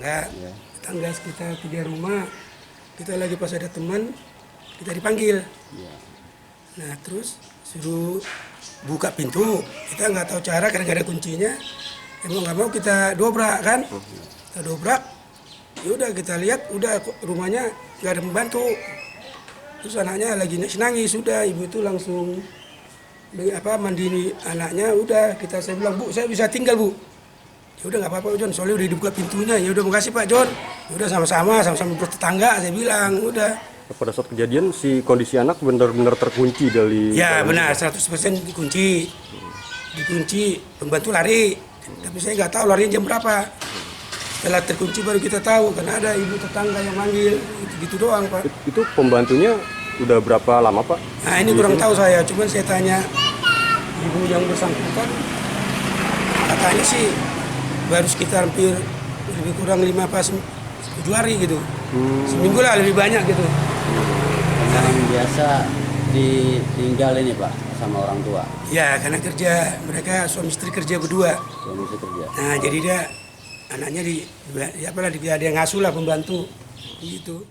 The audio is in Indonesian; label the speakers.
Speaker 1: Ya.
Speaker 2: Tetangga sekitar 3 rumah. Kita lagi pas ada teman, kita dipanggil.
Speaker 1: Ya.
Speaker 2: Nah terus suruh buka pintu. Kita nggak tahu cara karena nggak ada kuncinya. Emang nggak mau kita dobrak kan? Kita dobrak. Ya udah kita lihat, udah rumahnya nggak ada pembantu. Terus anaknya lagi nangis, sudah ibu itu langsung mandi anaknya. Udah saya bilang, Bu, saya bisa tinggal, Bu. Ya udah nggak apa-apa John, soalnya udah dibuka pintunya. Ya udah makasih Pak John. Ya udah sama-sama bertetangga, saya bilang udah.
Speaker 3: Pada saat kejadian si kondisi anak benar-benar terkunci dari.
Speaker 2: Ya benar 100% dikunci. Dikunci, pembantu lari. Tapi saya nggak tahu larinya jam berapa. Setelah terkunci baru kita tahu karena ada ibu tetangga yang manggil, gitu doang Pak.
Speaker 3: Itu pembantunya udah berapa lama Pak?
Speaker 2: Nah ini kurang tahu saya, cuman saya tanya ibu yang bersangkutan, katanya sih baru sekitar hampir lebih kurang 5 pas 7 hari gitu. Seminggu lah lebih banyak gitu.
Speaker 1: Yang biasa ditinggal ini Pak sama orang tua.
Speaker 2: Ya karena kerja, mereka suami istri kerja berdua.
Speaker 1: Suami istri kerja.
Speaker 2: Nah jadi dia anaknya dia ada yang ngasuh lah, pembantu gitu.